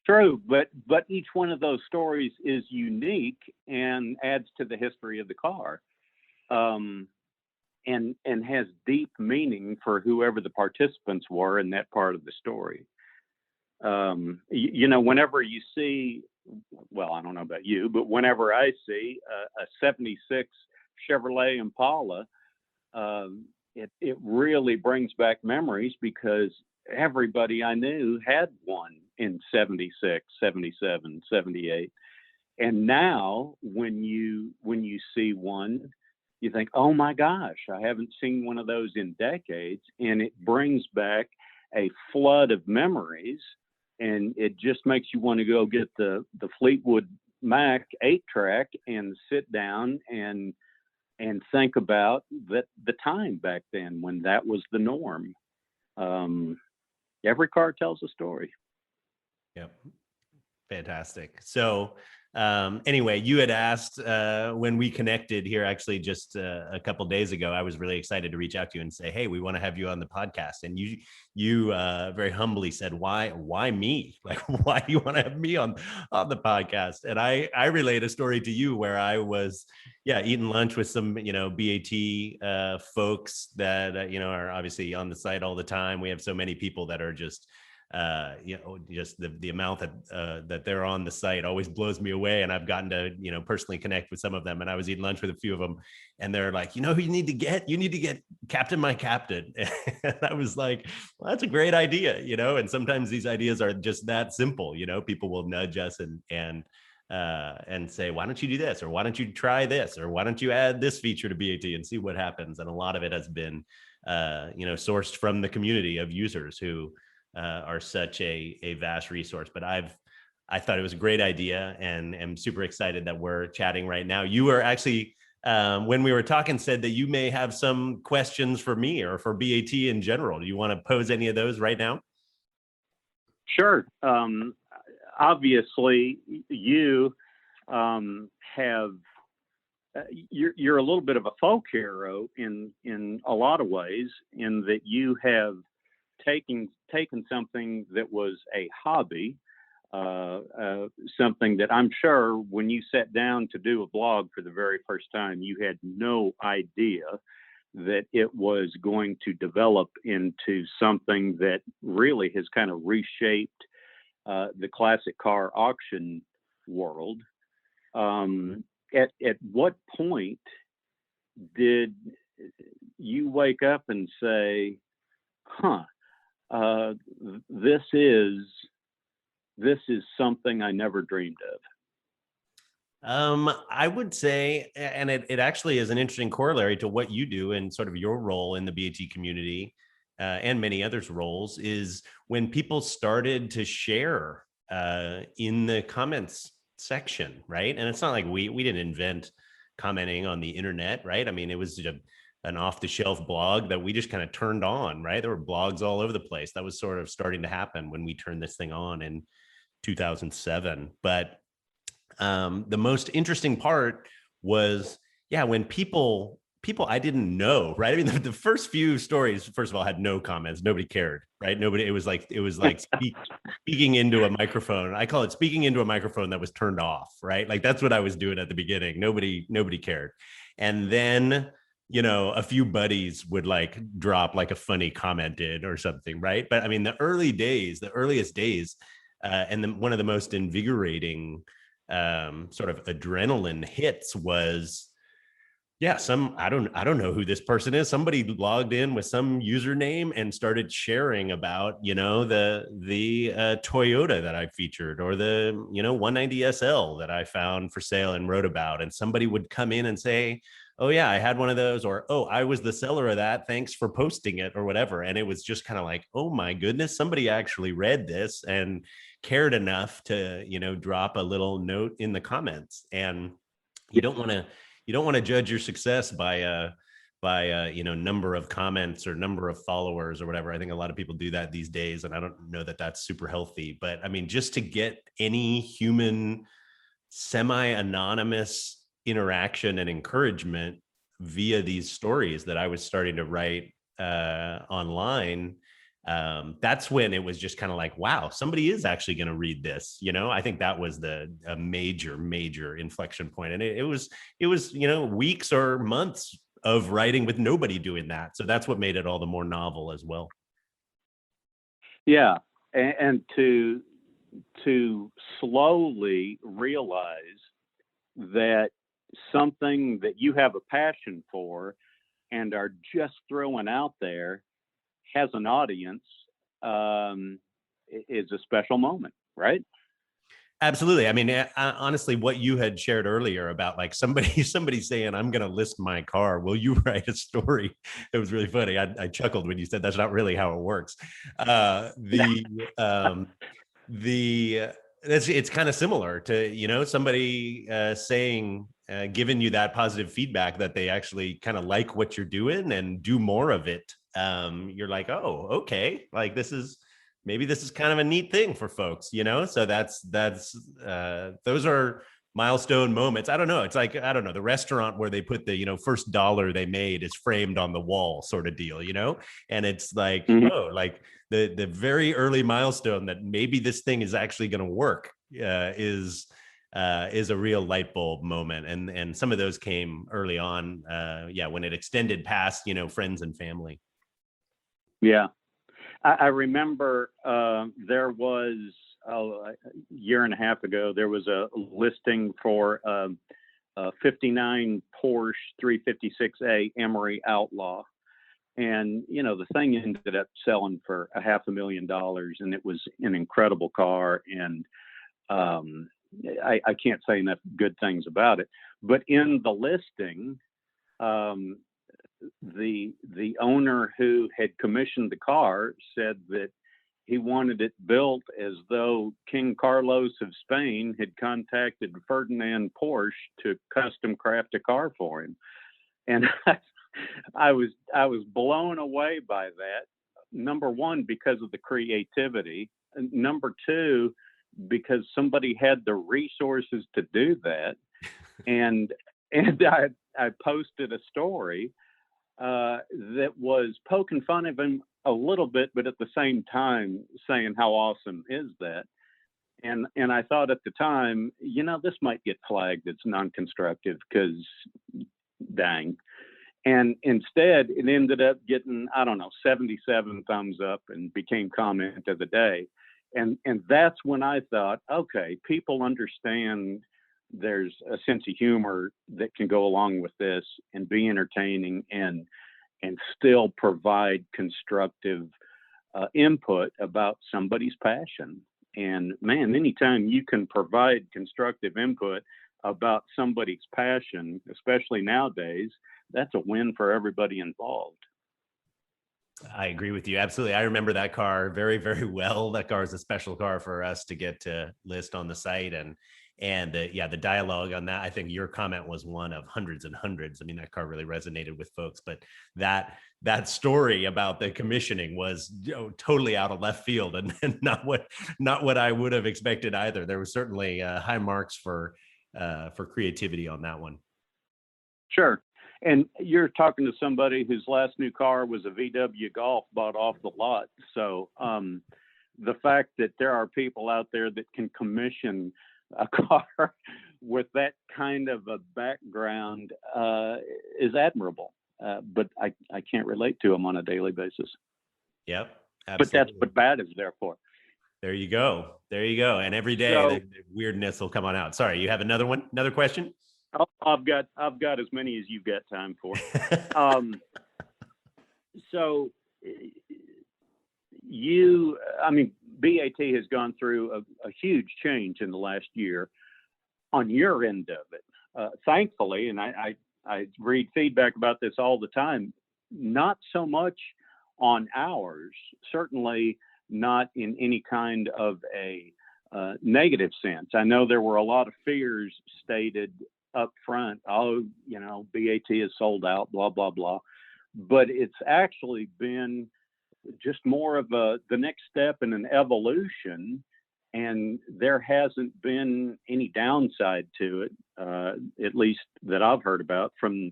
True, but each one of those stories is unique and adds to the history of the car, and has deep meaning for whoever the participants were in that part of the story. You know, whenever you see, well, I don't know about you, but whenever I see a 76 Chevrolet Impala, it really brings back memories, because everybody I knew had one in 76, 77, 78. And now when you see one, you think, oh my gosh, I haven't seen one of those in decades. And it brings back a flood of memories, and it just makes you want to go get the Fleetwood Mac 8-track and sit down and think about the time back then when that was the norm. Every car tells a story. Yep. Fantastic. So anyway, you had asked when we connected here, actually just a couple of days ago, I was really excited to reach out to you and say, hey, we want to have you on the podcast. And you very humbly said, why me? Like, why do you want to have me on the podcast? And I relayed a story to you where I was, eating lunch with some, BAT folks that, are obviously on the site all the time. We have so many people that are just, just the amount that they're on the site always blows me away. And I've gotten to, personally connect with some of them. And I was eating lunch with a few of them, and they're like, who you need to get? You need to get CaptainMyCaptain. And I was like, well, that's a great idea, and sometimes these ideas are just that simple. People will nudge us and say, why don't you do this? Or why don't you try this? Or why don't you add this feature to BAT and see what happens? And a lot of it has been, sourced from the community of users who are such a vast resource. But I thought it was a great idea, and am super excited that we're chatting right now. You were actually, when we were talking, said that you may have some questions for me or for BAT in general. Do you want to pose any of those right now? Sure. Obviously, you have you're a little bit of a folk hero in a lot of ways, in that you have taken something that was a hobby, something that I'm sure when you sat down to do a blog for the very first time, you had no idea that it was going to develop into something that really has kind of reshaped the classic car auction world. At what point did you wake up and say, this is something I never dreamed of? I would say, and it actually is an interesting corollary to what you do and sort of your role in the BAT community, and many others' roles, is when people started to share in the comments section, right? And it's not like we didn't invent commenting on the internet, right? I mean, it was an off-the-shelf blog that we just kind of turned on, right? There were blogs all over the place. That was sort of starting to happen when we turned this thing on in 2007. But the most interesting part was, when people I didn't know, right? I mean, the first few stories, first of all, had no comments. Nobody cared, right? Nobody. It was like speaking into a microphone. I call it speaking into a microphone that was turned off, right? Like that's what I was doing at the beginning. Nobody cared. And then, a few buddies would like drop like a funny comment in or something, right? But I mean, the earliest days, and then one of the most invigorating sort of adrenaline hits was, I don't know who this person is. Somebody logged in with some username and started sharing about, the Toyota that I featured, or the, 190 SL that I found for sale and wrote about. And somebody would come in and say, oh yeah, I had one of those, or, oh, I was the seller of that. Thanks for posting it, or whatever. And it was just kind of like, oh my goodness, somebody actually read this and cared enough to, drop a little note in the comments. And you don't want to judge your success by number of comments or number of followers or whatever. I think a lot of people do that these days, and I don't know that that's super healthy. But I mean, just to get any human semi-anonymous interaction and encouragement via these stories that I was starting to write online, that's when it was just kind of like, wow, somebody is actually going to read this. I think that was a major inflection point. And it was, weeks or months of writing with nobody doing that. So that's what made it all the more novel as well. Yeah. And to slowly realize that something that you have a passion for and are just throwing out there has an audience, is a special moment, right? Absolutely. I mean, honestly, what you had shared earlier about like somebody saying, I'm going to list my car, will you write a story? It was really funny. I chuckled when you said that's not really how it works. It's kind of similar to, somebody saying, giving you that positive feedback that they actually kind of like what you're doing and do more of it. You're like, oh, okay. Like maybe this is kind of a neat thing for folks, so that's those are milestone moments. I don't know, it's like, I don't know, the restaurant where they put the first dollar they made is framed on the wall sort of deal, and it's like, Mhm. oh, like the very early milestone that maybe this thing is actually going to work is a real light bulb moment. And some of those came early on, when it extended past friends and family. Yeah. I remember there was a year and a half ago, there was a listing for a 59 Porsche 356A Emery Outlaw. And, the thing ended up selling for $500,000, and it was an incredible car. And I can't say enough good things about it. But in the listing, the owner who had commissioned the car said that he wanted it built as though King Carlos of Spain had contacted Ferdinand Porsche to custom craft a car for him. And I was blown away by that. Number one, because of the creativity. And number two, because somebody had the resources to do that. And I posted a story that was poking fun of him a little bit, but at the same time saying how awesome is that. And I thought at the time, this might get flagged as non-constructive because dang. And instead, it ended up getting, I don't know, 77 thumbs up and became comment of the day. And that's when I thought, okay, people understand there's a sense of humor that can go along with this and be entertaining and still provide constructive input about somebody's passion. And man, anytime you can provide constructive input about somebody's passion, especially nowadays, that's a win for everybody involved. I agree with you. Absolutely. I remember that car very, very well. That car is a special car for us to get to list on the site. And the dialogue on that, I think your comment was one of hundreds and hundreds. I mean, that car really resonated with folks, but that story about the commissioning was totally out of left field and not what I would have expected either. There was certainly high marks for creativity on that one. Sure. And you're talking to somebody whose last new car was a VW Golf bought off the lot. So the fact that there are people out there that can commission a car with that kind of a background is admirable. But I can't relate to them on a daily basis. Yep. Absolutely. But that's what BaT is there for. There you go. And every day the weirdness will come on out. Sorry, you have another question? Oh, I've got as many as you've got time for. So BaT has gone through a huge change in the last year on your end of it. Thankfully, and I read feedback about this all the time, not so much on ours, certainly not in any kind of a negative sense. I know there were a lot of fears stated up front. Oh, BaT is sold out, blah, blah, blah. But it's actually been just more of the next step in an evolution, and there hasn't been any downside to it, at least that I've heard about from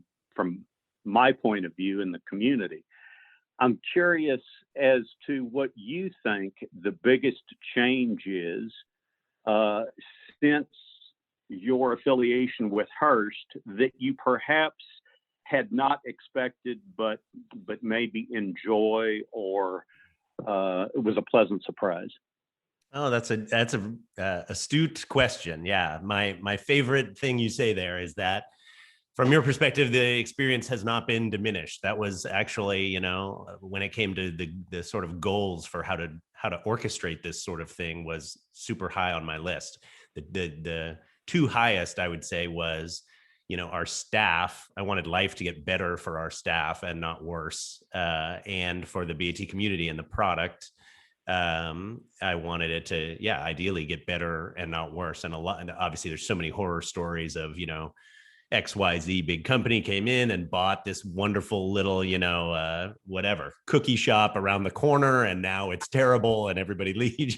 my point of view in the community. I'm curious as to what you think the biggest change is since your affiliation with Hearst that you perhaps had not expected, but maybe enjoy, or it was a pleasant surprise. Oh, that's a astute question. Yeah, my favorite thing you say there is that from your perspective, the experience has not been diminished. That was actually, when it came to the sort of goals for how to orchestrate this sort of thing, was super high on my list. The two highest, I would say, was, our staff. I wanted life to get better for our staff and not worse, and for the BaT community and the product. I wanted it to, ideally get better and not worse. And obviously there's so many horror stories of, XYZ big company came in and bought this wonderful little, whatever cookie shop around the corner, and now it's terrible and everybody leaves.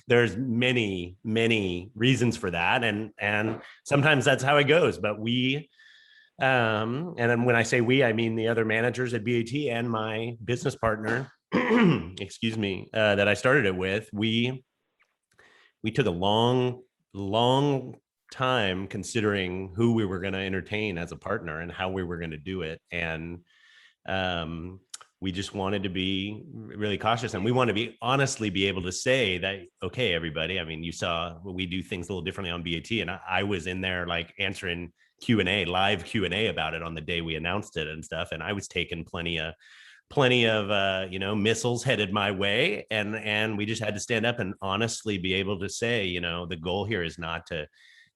There's many, many reasons for that. And sometimes that's how it goes. But we, and then when I say we, I mean the other managers at BaT and my business partner, excuse me, that I started it with. We took a long time considering who we were going to entertain as a partner and how we were going to do it. And we just wanted to be really cautious, and we want to be honestly be able to say that, okay, everybody, I mean, you saw we do things a little differently on BaT, and I was in there like answering live Q&A about it on the day we announced it and stuff. And I was taking plenty of missiles headed my way, and we just had to stand up and honestly be able to say, the goal here is not to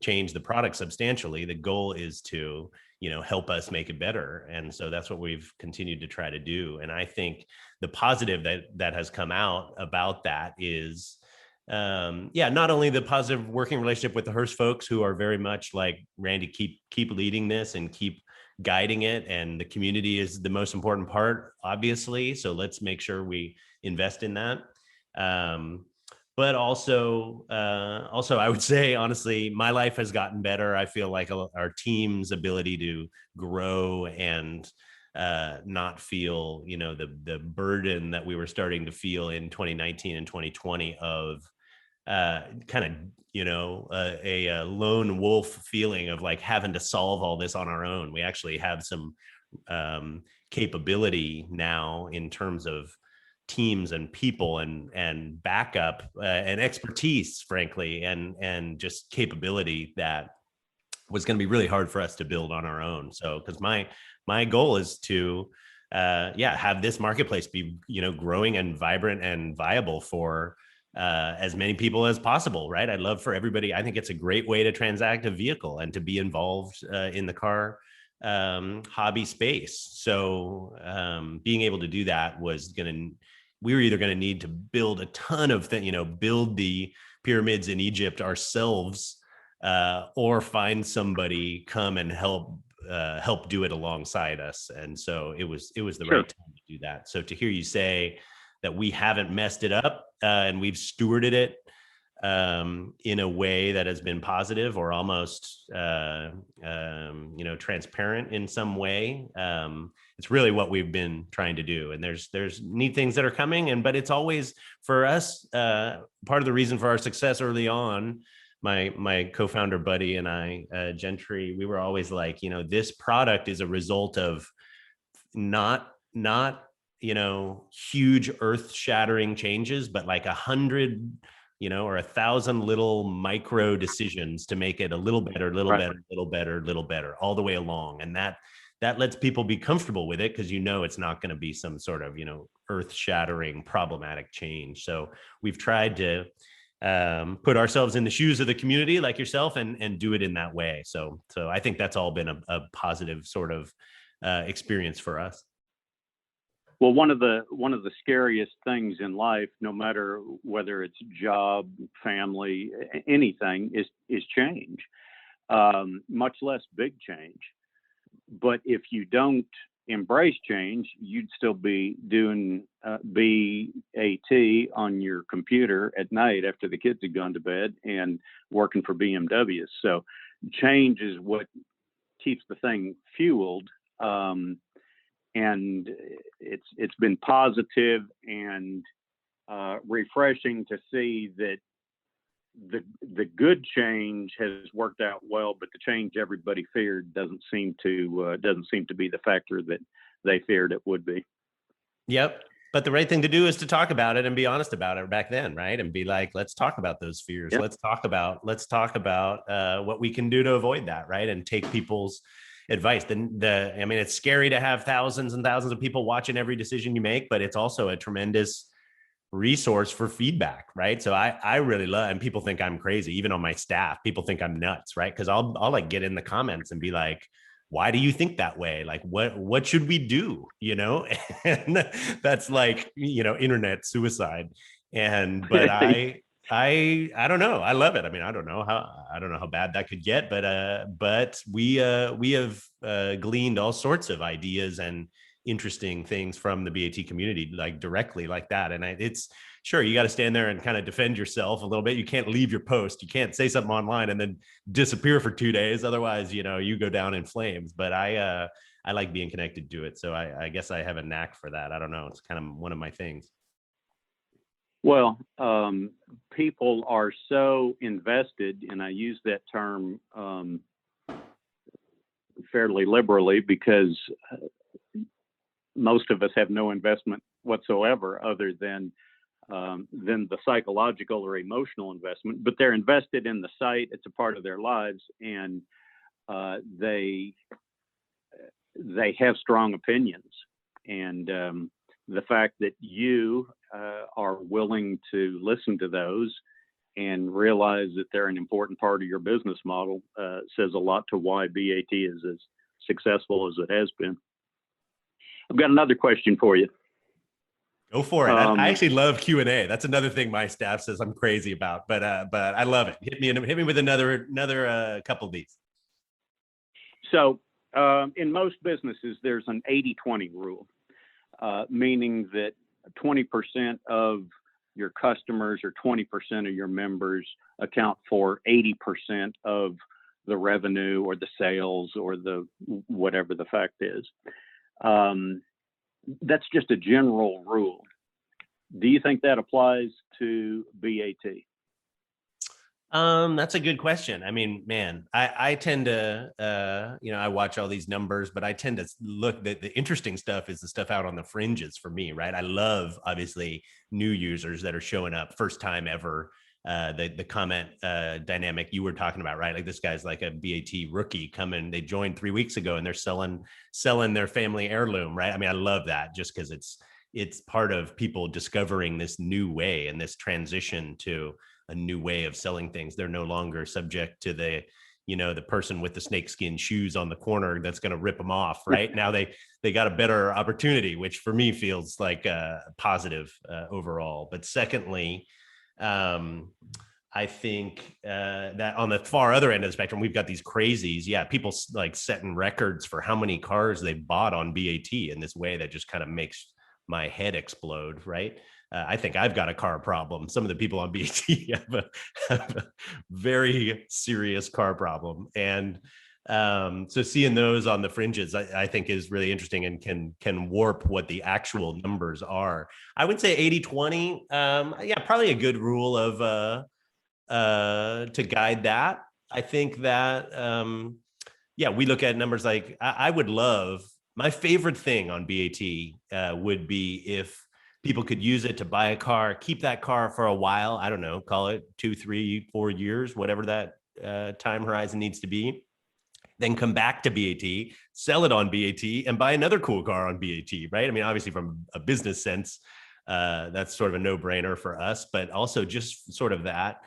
change the product substantially. The goal is to, help us make it better. And so that's what we've continued to try to do. And I think the positive that has come out about that is, not only the positive working relationship with the Hearst folks, who are very much like, Randy, keep leading this and keep guiding it, and the community is the most important part, obviously, so let's make sure we invest in that. But also I would say, honestly, my life has gotten better. I feel like our team's ability to grow and not feel, the burden that we were starting to feel in 2019 and 2020 of kind of, a lone wolf feeling of like having to solve all this on our own. We actually have some capability now in terms of teams and people and backup and expertise, frankly, and just capability that was going to be really hard for us to build on our own. So, because my goal is to have this marketplace be, growing and vibrant and viable for as many people as possible, right? I'd love for everybody. I think it's a great way to transact a vehicle and to be involved in the car hobby space. So being able to do that we were either going to need to build a ton of things, build the pyramids in Egypt ourselves, or find somebody come and help do it alongside us. And so it was the Sure. right time to do that. So to hear you say that we haven't messed it up, and we've stewarded it in a way that has been positive, or almost transparent in some way, it's really what we've been trying to do. And there's neat things that are coming, but it's always, for us, part of the reason for our success early on, my co-founder buddy and I, Gentry, we were always like, this product is a result of not huge earth-shattering changes, but like 100 or 1,000 little micro decisions to make it a little better, little better, all the way along. And that lets people be comfortable with it, because it's not going to be some sort of earth-shattering problematic change. So we've tried to put ourselves in the shoes of the community, like yourself, and do it in that way. So I think that's all been a positive sort of experience for us. Well, one of the scariest things in life, no matter whether it's job, family, anything, is change, much less big change. But if you don't embrace change, you'd still be doing BaT on your computer at night after the kids had gone to bed and working for BMWs. So change is what keeps the thing fueled. and it's been positive and refreshing to see that the good change has worked out well, but the change everybody feared doesn't seem to be the factor that they feared it would be. Yep. But the right thing to do is to talk about it and be honest about it back then, right? And be like, let's talk about those fears. Yep. Let's talk about what we can do to avoid that, right? And take people's advice. I mean, it's scary to have thousands and thousands of people watching every decision you make, but it's also a tremendous resource for feedback, right? So I really love, and people think I'm crazy, even on my staff, people think I'm nuts, right? Because I'll like get in the comments and be like, why do you think that way? Like, what should we do? You know, and that's like, you know, internet suicide. But I don't know. I love it. I mean, I don't know how bad that could get, but we have gleaned all sorts of ideas and interesting things from the BAT community, like directly like that. And it's sure, you got to stand there and kind of defend yourself a little bit. You can't leave your post. You can't say something online and then disappear for 2 days. Otherwise, you know, you go down in flames. But I like being connected to it. So I guess I have a knack for that. I don't know. It's kind of one of my things. Well, people are so invested, and I use that term fairly liberally because most of us have no investment whatsoever other than the psychological or emotional investment, but they're invested in the site. It's a part of their lives, and they have strong opinions. And the fact that you are willing to listen to those and realize that they're an important part of your business model says a lot to why BAT is as successful as it has been. I've got another question for you. Go for it. I actually love Q&A. That's another thing my staff says I'm crazy about, but I love it. Hit me with another couple of these. So in most businesses, there's an 80-20 rule, meaning that 20% of your customers or 20% of your members account for 80% of the revenue or the sales or the whatever the fact is. That's just a general rule. Do you think that applies to BAT? That's a good question. I mean, man, I tend to, I watch all these numbers, but I tend to look that the interesting stuff is the stuff out on the fringes for me, right? I love obviously new users that are showing up first time ever. The comment dynamic you were talking about, right? Like this guy's like a BAT rookie coming. They joined 3 weeks ago and they're selling their family heirloom, right? I mean, I love that just because it's part of people discovering this new way and this transition to a new way of selling things. They're no longer subject to the person with the snakeskin shoes on the corner that's going to rip them off, right? Now they got a better opportunity, which for me feels like positive overall. But secondly, I think that on the far other end of the spectrum, we've got these crazies. Yeah, people like setting records for how many cars they bought on BAT in this way that just kind of makes my head explode, right? I think I've got a car problem. Some of the people on BAT have a very serious car problem. And so seeing those on the fringes, I think is really interesting and can warp what the actual numbers are. I would say 80-20. Yeah, probably a good rule of to guide that. I think that, we look at numbers like I would love, my favorite thing on BAT would be if people could use it to buy a car, keep that car for a while. I don't know, call it 2, 3, 4 years, whatever that time horizon needs to be. Then come back to BAT, sell it on BAT, and buy another cool car on BAT, right? I mean, obviously from a business sense, that's sort of a no-brainer for us, but also just sort of that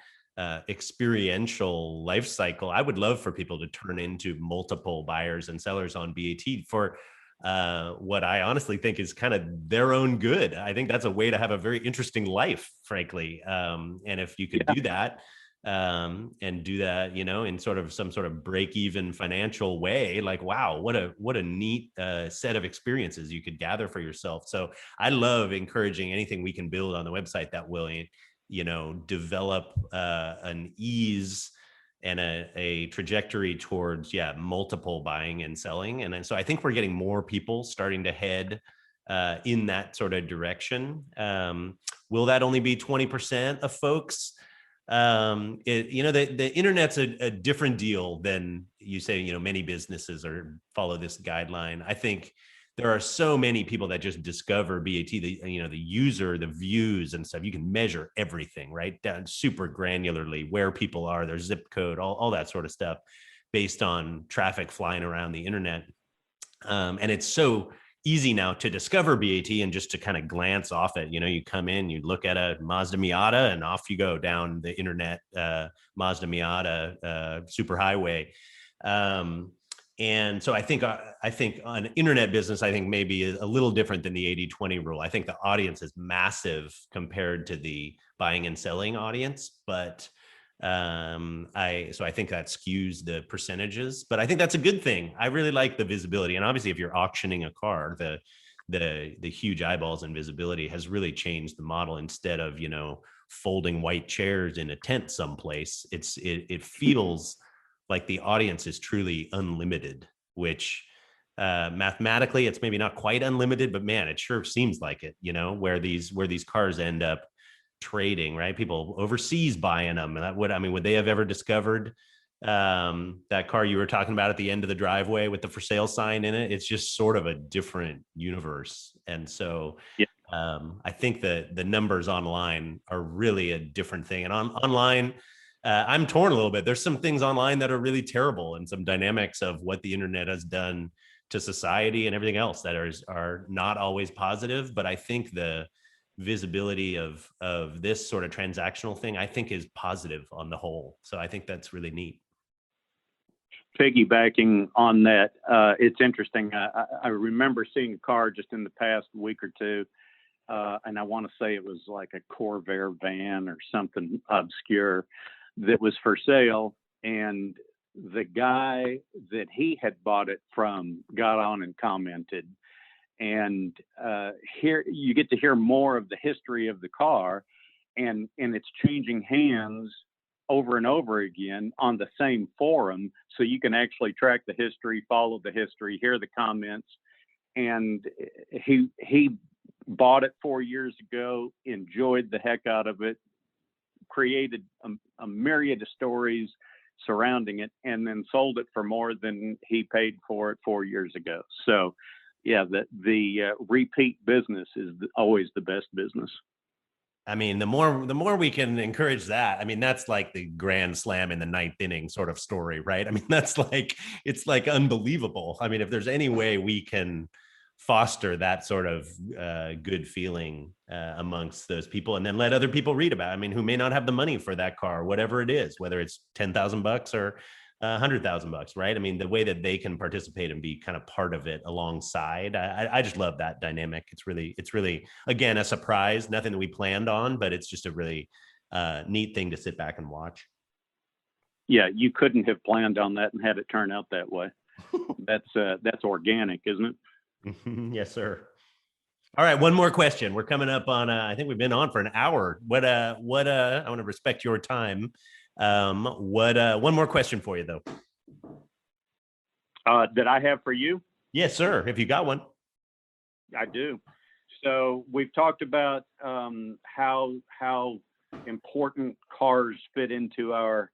experiential life cycle. I would love for people to turn into multiple buyers and sellers on BAT for what I honestly think is kind of their own good. I think that's a way to have a very interesting life, frankly. And if you could do that, and do that, in sort of some sort of break-even financial way, like, wow, what a neat set of experiences you could gather for yourself. So I love encouraging anything we can build on the website that will, develop an ease a trajectory towards, multiple buying and selling. And then, so I think we're getting more people starting to head in that sort of direction. Will that only be 20% of folks? The internet's a different deal than you say, many businesses follow this guideline. I think there are so many people that just discover BAT, the user, the views and stuff. You can measure everything right down super granularly, where people are, their zip code, all that sort of stuff based on traffic flying around the internet. And it's so easy now to discover BAT and just to kind of glance off it. You come in, you look at a Mazda Miata, and off you go down the internet, Mazda Miata superhighway. And so I think on internet business, I think maybe a little different than the 80-20 rule. I think the audience is massive compared to the buying and selling audience, but I think that skews the percentages, but I think that's a good thing. I really like the visibility. And obviously if you're auctioning a car, the huge eyeballs and visibility has really changed the model. Instead of, folding white chairs in a tent someplace, it feels like the audience is truly unlimited, which mathematically it's maybe not quite unlimited, but man, it sure seems like it, where these cars end up trading, right? People overseas buying them. And would they have ever discovered that car you were talking about at the end of the driveway with the for sale sign in it? It's just sort of a different universe. And so I think the numbers online are really a different thing. And online, I'm torn a little bit. There's some things online that are really terrible, and some dynamics of what the internet has done to society and everything else that are not always positive. But I think the visibility of this sort of transactional thing, I think, is positive on the whole. So I think that's really neat. Piggybacking on that, it's interesting. I remember seeing a car just in the past week or two, and I want to say it was like a Corvair van or something obscure that was for sale. And the guy that he had bought it from got on and commented. And here you get to hear more of the history of the car, and it's changing hands over and over again on the same forum. So you can actually track the history, follow the history, hear the comments. And he bought it 4 years ago, enjoyed the heck out of it, created a myriad of stories surrounding it, and then sold it for more than he paid for it 4 years ago. So yeah, the repeat business is always the best business. I mean, the more we can encourage that, I mean, that's like the grand slam in the ninth inning sort of story, right? I mean, it's like unbelievable. I mean, if there's any way we can foster that sort of good feeling amongst those people, and then let other people read about it, I mean, who may not have the money for that car, whatever it is, whether it's $10,000 or $100,000, right? I mean, the way that they can participate and be kind of part of it alongside, I just love that dynamic. It's really, again, a surprise, nothing that we planned on, but it's just a really neat thing to sit back and watch. Yeah, you couldn't have planned on that and had it turn out that way. That's organic, isn't it? Yes, sir. All right, one more question. We're coming up on, I think we've been on for an hour. I want to respect your time. One more question for you, though. That I have for you? Yes, sir. If you got one. I do. So we've talked about how important cars fit into our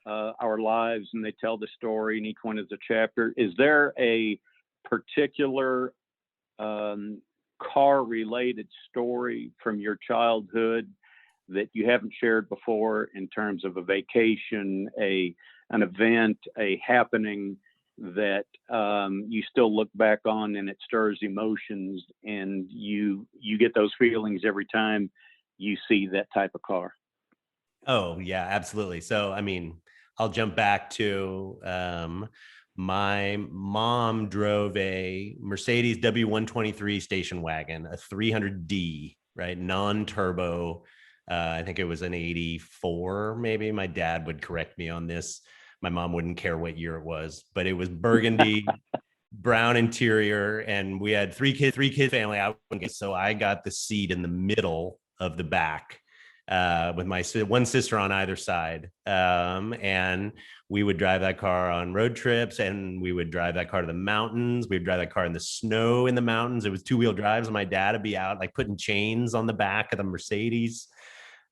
lives, and they tell the story, and each one is a chapter. Is there a particular car-related story from your childhood that you haven't shared before, in terms of a vacation, an event, a happening that you still look back on and it stirs emotions, and you get those feelings every time you see that type of car? Oh, yeah, absolutely. So, I mean, I'll jump back to my mom drove a Mercedes W123 station wagon, a 300D, right? Non-turbo. I think it was an 84, maybe. My dad would correct me on this. My mom wouldn't care what year it was, but it was burgundy, brown interior. And we had three kid family. So I got the seat in the middle of the back. with my one sister on either side. And we would drive that car on road trips, and we would drive that car to the mountains. We'd drive that car in the snow in the mountains. It was two-wheel drives. And my dad would be out like putting chains on the back of the Mercedes.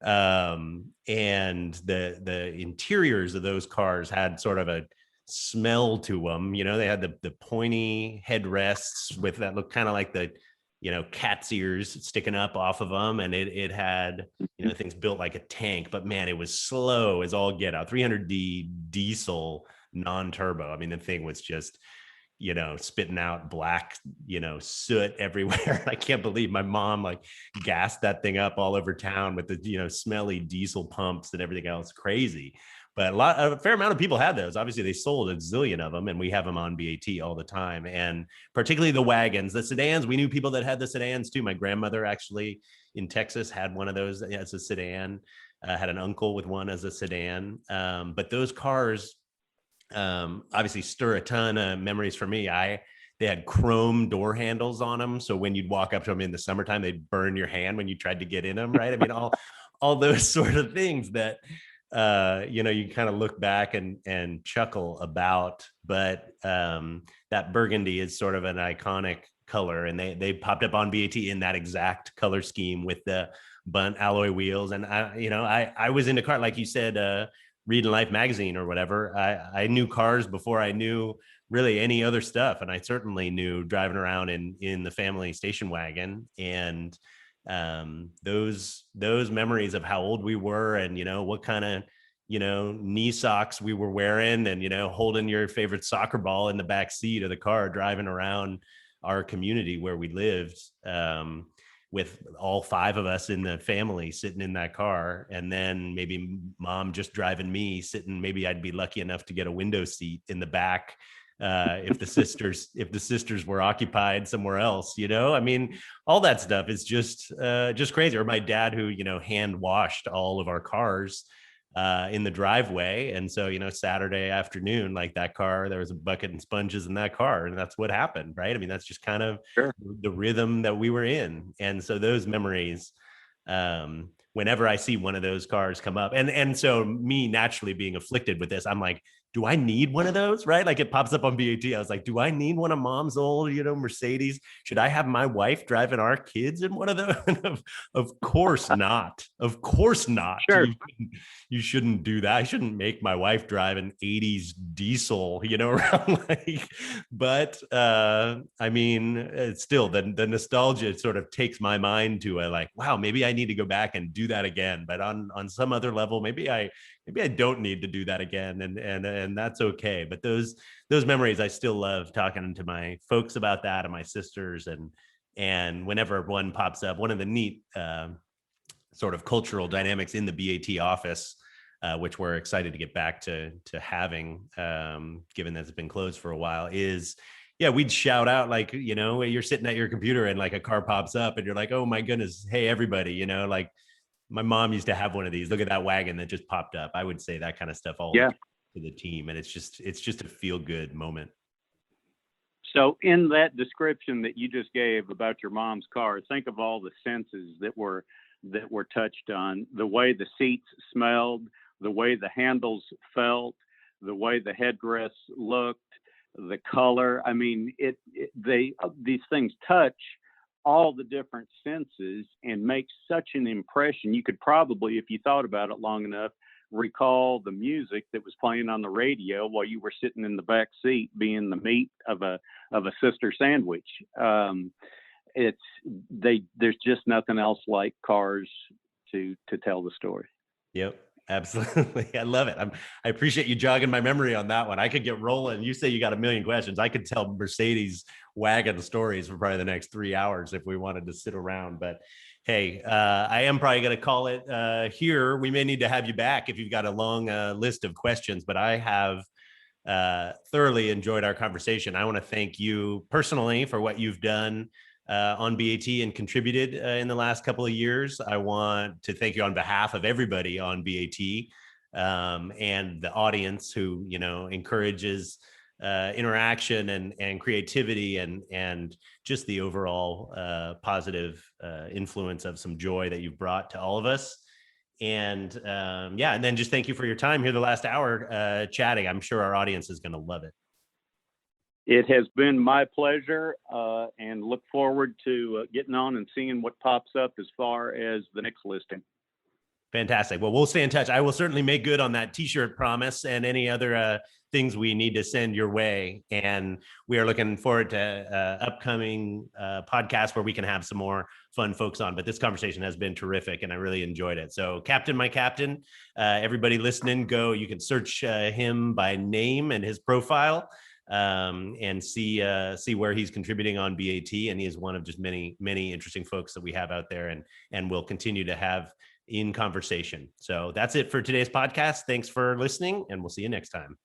And the interiors of those cars had sort of a smell to them. You know, they had the pointy headrests with that look kind of like the, you know, cat's ears sticking up off of them. And it had, you know, things built like a tank, but man, it was slow as all get out. 300D diesel non-turbo. I mean, the thing was just, you know, spitting out black, you know, soot everywhere. I can't believe my mom like gassed that thing up all over town with the, you know, smelly diesel pumps and everything else. Crazy. But a fair amount of people had those. Obviously, they sold a zillion of them, and we have them on BAT all the time. And particularly the wagons, the sedans. We knew people that had the sedans too. My grandmother actually in Texas had one of those as a sedan. Had an uncle with one as a sedan. But those cars obviously stir a ton of memories for me. They had chrome door handles on them, so when you'd walk up to them in the summertime, they'd burn your hand when you tried to get in them. Right? I mean, all those sort of things that you know, you kind of look back and chuckle about. But that burgundy is sort of an iconic color, and they popped up on BAT in that exact color scheme with the bunt alloy wheels. And I was into car, like you said, reading Life magazine or whatever. I knew cars before I knew really any other stuff, and I certainly knew driving around in the family station wagon. And those memories of how old we were, and you know what kind of, you know, knee socks we were wearing, and you know, holding your favorite soccer ball in the back seat of the car driving around our community where we lived, with all five of us in the family sitting in that car, and then maybe mom just driving me sitting. Maybe I'd be lucky enough to get a window seat in the back if the sisters were occupied somewhere else. You know, I mean, all that stuff is just crazy. Or my dad, who, you know, hand washed all of our cars in the driveway. And so, you know, Saturday afternoon, like that car, there was a bucket and sponges in that car, and that's what happened. Right? I mean, that's just kind of Sure. the rhythm that we were in. And so those memories, whenever I see one of those cars come up, and so me naturally being afflicted with this, I'm like, do I need one of those? Right? Like it pops up on BAT. I was like, do I need one of mom's old, you know, Mercedes? Should I have my wife driving our kids in one of those? Of course not. Of course not. Sure. You shouldn't do that. I shouldn't make my wife drive an 80s diesel, you know, around like, but I mean, it's still the nostalgia sort of takes my mind to a like, wow, maybe I need to go back and do that again. But on some other level, maybe I don't need to do that again, and that's okay. But those memories, I still love talking to my folks about that, and my sisters, and whenever one pops up, one of the neat sort of cultural dynamics in the BAT office, which we're excited to get back to having, given that it's been closed for a while, is yeah, we'd shout out, like, you know, you're sitting at your computer and like a car pops up and you're like, oh my goodness, hey everybody, you know, like my mom used to have one of these. Look at that wagon that just popped up. I would say that kind of stuff all Yeah. to the team, and it's just a feel good moment. So in that description that you just gave about your mom's car, think of all the senses that were touched on: the way the seats smelled, the way the handles felt, the way the headrests looked, the color. I mean, these things touch all the different senses and make such an impression. You could probably, if you thought about it long enough, recall the music that was playing on the radio while you were sitting in the back seat being the meat of a sister sandwich. There's just nothing else like cars to tell the story. Yep, absolutely. I love it. I appreciate you jogging my memory on that one. I could get rolling. You say you got a million questions. I could tell Mercedes wagon stories for probably the next 3 hours if we wanted to sit around. But hey, I am probably going to call it here. We may need to have you back if you've got a long list of questions, but I have thoroughly enjoyed our conversation. I want to thank you personally for what you've done on BAT and contributed in the last couple of years. I want to thank you on behalf of everybody on BAT, and the audience who, you know, encourages interaction and creativity and just the overall positive influence of some joy that you've brought to all of us. And yeah, and then just thank you for your time here the last hour chatting. I'm sure our audience is going to love it. It has been my pleasure, and look forward to getting on and seeing what pops up as far as the next listing. Fantastic. Well, we'll stay in touch. I will certainly make good on that t-shirt promise and any other things we need to send your way. And we are looking forward to upcoming podcasts where we can have some more fun folks on. But this conversation has been terrific and I really enjoyed it. So Captain, my captain, everybody listening, you can search him by name and his profile. And see where he's contributing on BaT. And he is one of just many, many interesting folks that we have out there and will continue to have in conversation. So that's it for today's podcast. Thanks for listening, and we'll see you next time.